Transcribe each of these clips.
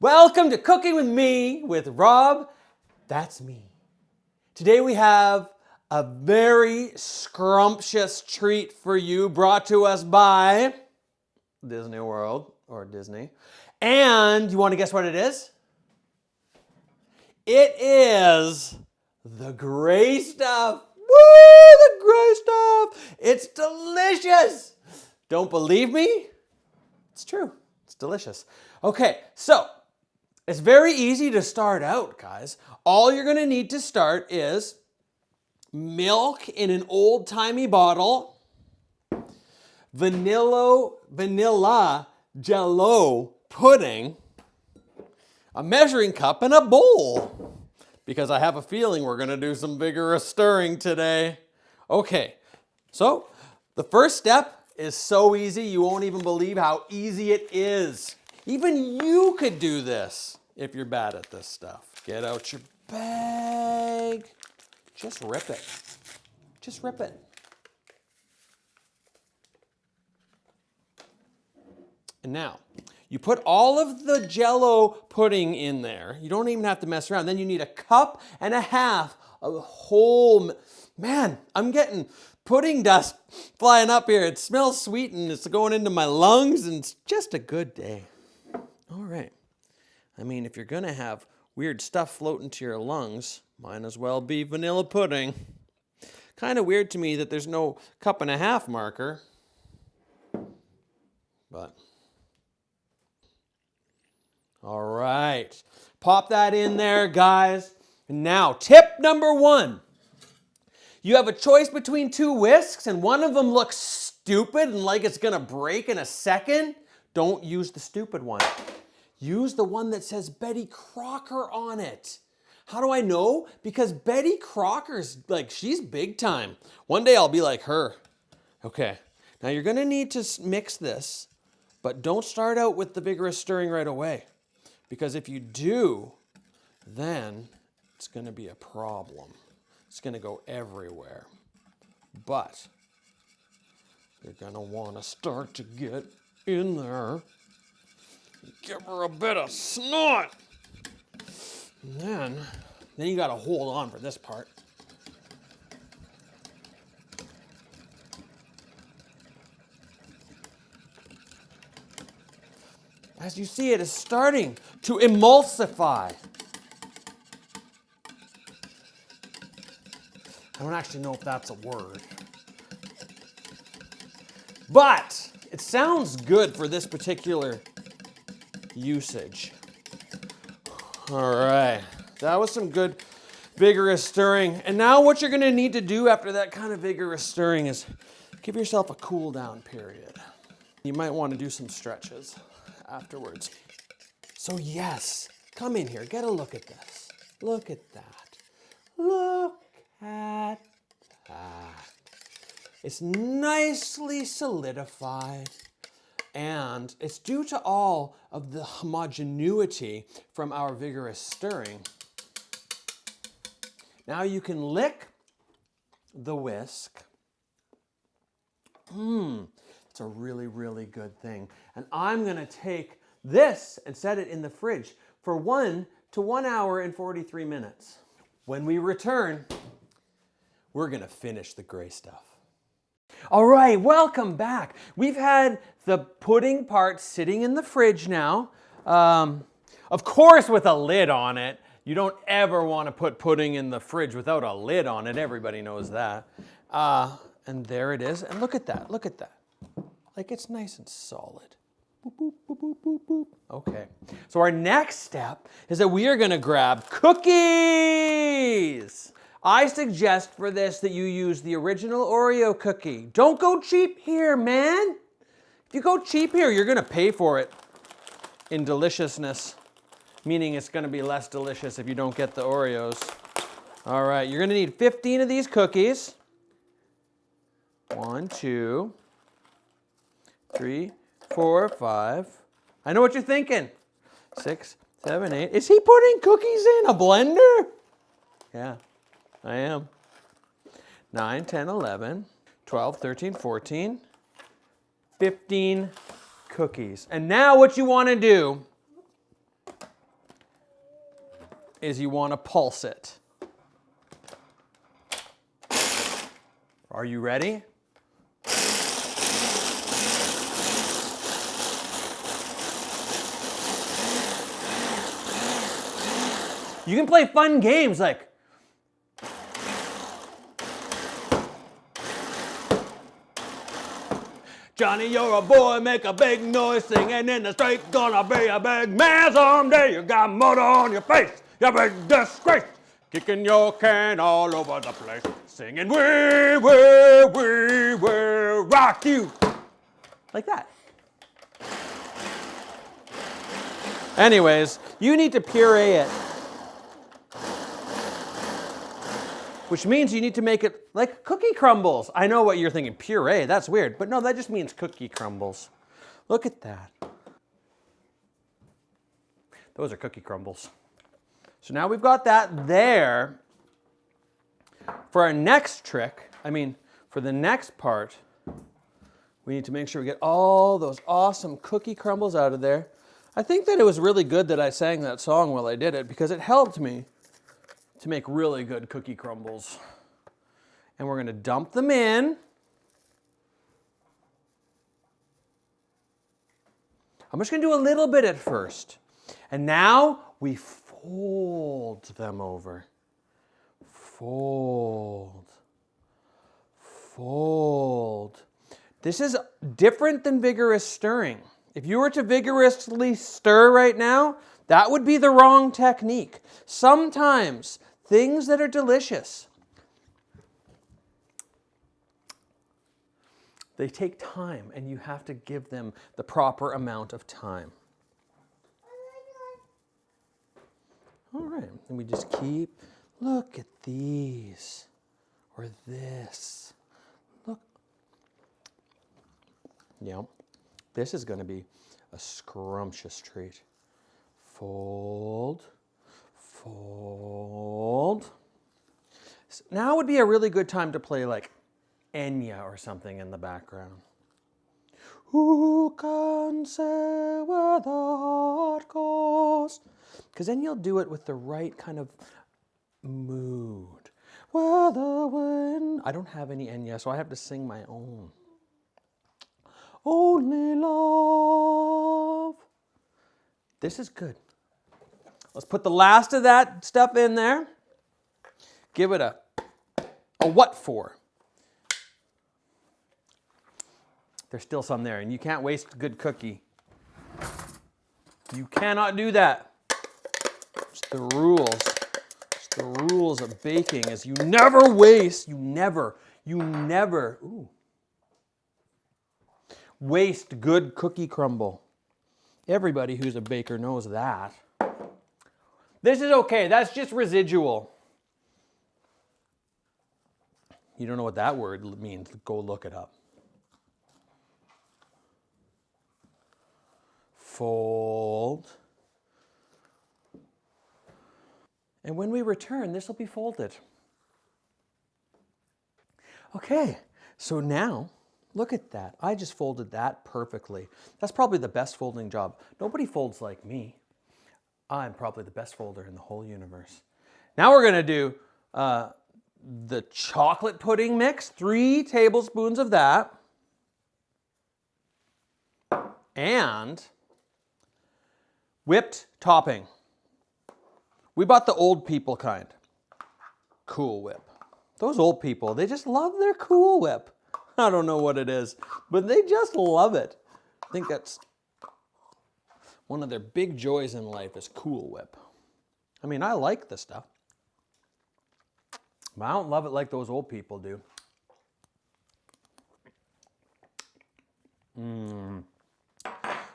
Welcome to Cooking with Me with Rob. That's me. Today we have a very scrumptious treat for you brought to us by Disney World or Disney. And you want to guess what it is? It is the gray stuff. Woo, the gray stuff. It's delicious. Don't believe me? It's true. It's delicious. Okay, so it's very easy to start out, guys. All you're going to need to start is milk in an old-timey bottle, vanilla jello pudding, a measuring cup, and a bowl. Because I have a feeling we're going to do some vigorous stirring today. Okay, so the first step is so easy, you won't even believe how easy it is. Even you could do this if you're bad at this stuff. Get out your bag. Just rip it. Just rip it. And now, you put all of the Jell-O pudding in there. You don't even have to mess around. Then you need a cup and a half of whole, man, I'm getting pudding dust flying up here. It smells sweet and it's going into my lungs and it's just a good day. All right. I mean, if you're going to have weird stuff floating to your lungs, might as well be vanilla pudding. Kind of weird to me that there's no cup and a half marker. But, all right. Pop that in there, guys. And now, tip number 1. You have a choice between 2 whisks, and one of them looks stupid and like it's going to break in a second. Don't use the stupid one. Use the one that says Betty Crocker on it. How do I know? Because Betty Crocker's like, she's big time. One day I'll be like her. Okay, now you're gonna need to mix this, but don't start out with the vigorous stirring right away. Because if you do, then it's gonna be a problem. It's gonna go everywhere. But you're gonna wanna start to get in there. Give her a bit of snot. And then you gotta hold on for this part. As you see, it is starting to emulsify. I don't actually know if that's a word. But it sounds good for this particular usage. All right, that was some good vigorous stirring. And now what you're gonna need to do after that kind of vigorous stirring is give yourself a cool down period. You might want to do some stretches afterwards. So yes, come in here, get a look at this. Look at that. Look at that. It's nicely solidified. And it's due to all of the homogeneity from our vigorous stirring. Now you can lick the whisk. It's a really, really good thing. And I'm gonna take this and set it in the fridge for 1 to 1 hour and 43 minutes. When we return, we're gonna finish the gray stuff. All right, welcome back. We've had the pudding part sitting in the fridge now. Of course with a lid on it. You don't ever want to put pudding in the fridge without a lid on it. Everybody knows that. And there it is. And look at that, look at that. Like it's nice and solid. Boop, boop, boop, boop, boop, boop. Okay, so our next step is that we are gonna grab cookies. I suggest for this that you use the original Oreo cookie. Don't go cheap here, man. If you go cheap here, you're gonna pay for it in deliciousness, meaning it's gonna be less delicious if you don't get the Oreos. All right, you're gonna need 15 of these cookies. 1, 2, 3, 4, 5. I know what you're thinking. 6, 7, 8. Is he putting cookies in a blender? Yeah. I am. 9, 10, 11, 12, 13, 14, 15 cookies. And now what you want to do is you want to pulse it. Are you ready? You can play fun games like Johnny, you're a boy, make a big noise, singing in the street, gonna be a big man someday. You got mud on your face, you big disgrace, kicking your can all over the place, singing, we will rock you. Like that. Anyways, you need to puree it. Which means you need to make it like cookie crumbles. I know what you're thinking, puree, that's weird. But no, that just means cookie crumbles. Look at that. Those are cookie crumbles. So now we've got that there. For our next trick, for the next part, we need to make sure we get all those awesome cookie crumbles out of there. I think that it was really good that I sang that song while I did it because it helped me to make really good cookie crumbles. And we're going to dump them in. I'm just going to do a little bit at first. And now we fold them over. Fold. Fold. This is different than vigorous stirring. If you were to vigorously stir right now, that would be the wrong technique. Sometimes things that are delicious, they take time, and you have to give them the proper amount of time. All right, and we just keep, look at these, or this. Look. Yeah, this is going to be a scrumptious treat. Fold, fold. So now would be a really good time to play like Enya or something in the background. Who can say where the heart goes? Because then you'll do it with the right kind of mood. Where the wind... I don't have any Enya, so I have to sing my own. Only love. This is good. Let's put the last of that stuff in there. Give it a what for? There's still some there, and you can't waste a good cookie. You cannot do that. It's the rules. It's the rules of baking is you never waste, you never waste good cookie crumble. Everybody who's a baker knows that. This is okay. That's just residual. You don't know what that word means? Go look it up. Fold. And when we return, this will be folded. Okay, so now, look at that. I just folded that perfectly. That's probably the best folding job. Nobody folds like me. I'm probably the best folder in the whole universe. Now we're going to do the chocolate pudding mix, 3 tablespoons of that. And whipped topping. We bought the old people kind. Cool Whip. Those old people, they just love their Cool Whip. I don't know what it is, but they just love it. I think that's one of their big joys in life is Cool Whip. I mean, I like the stuff, but I don't love it like those old people do.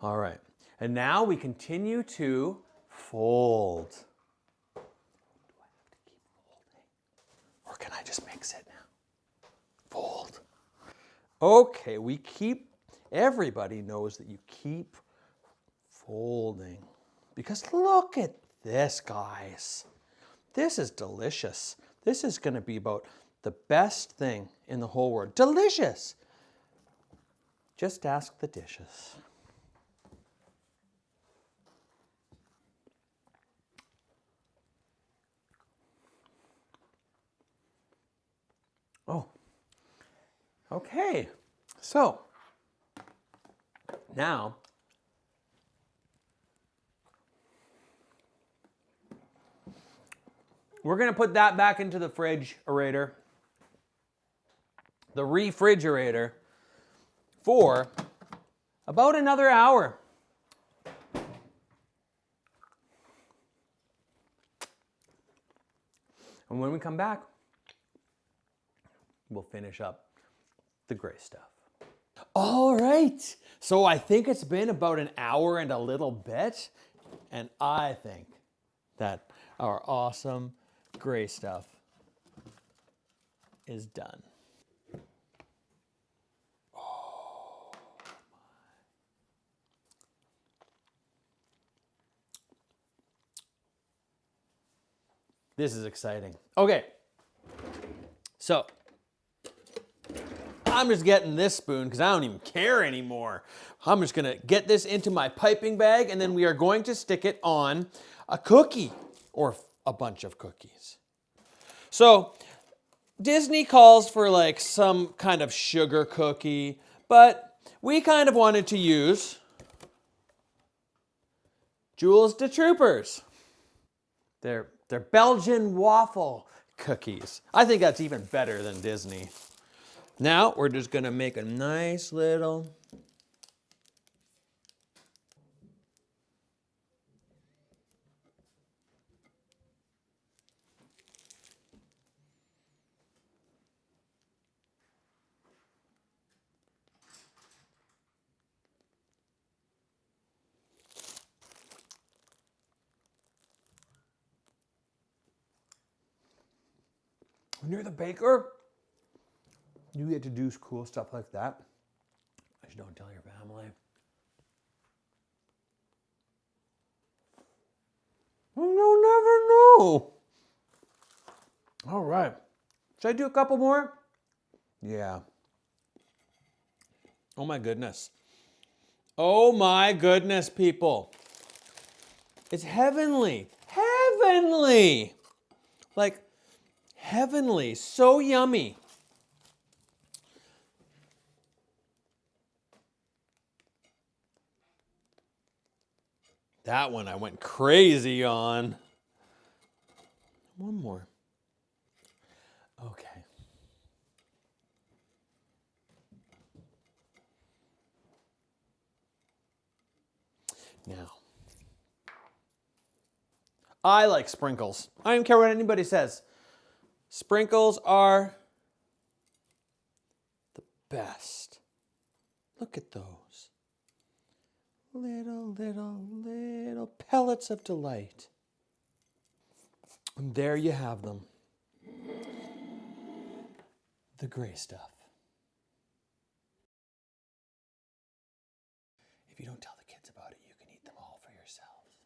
All right, and now we continue to fold. Do I have to keep folding? Or can I just mix it now? Fold. Okay, everybody knows that you keep folding. Because look at this, guys. This is delicious. This is going to be about the best thing in the whole world. Delicious. Just ask the dishes. Oh, okay. So now we're going to put that back into the refrigerator for about another hour. And when we come back, we'll finish up the gray stuff. All right. So I think it's been about an hour and a little bit. And I think that our awesome gray stuff is done. Oh, this is exciting. Okay. So I'm just getting this spoon because I don't even care anymore. I'm just going to get this into my piping bag, and then we are going to stick it on a cookie or a bunch of cookies. So Disney calls for like some kind of sugar cookie, but we kind of wanted to use Jules de Troopers. They're Belgian waffle cookies. I think that's even better than Disney. Now we're just gonna make a nice little when you're the baker, you get to do cool stuff like that. I just don't tell your family. You'll never know. All right. Should I do a couple more? Yeah. Oh my goodness. Oh my goodness, people. It's heavenly. Heavenly. Like, heavenly. So yummy. That one I went crazy on. One more. Okay. Now, I like sprinkles. I don't care what anybody says. Sprinkles are the best. Look at those. Little pellets of delight. And there you have them. The gray stuff. If you don't tell the kids about it, you can eat them all for yourselves.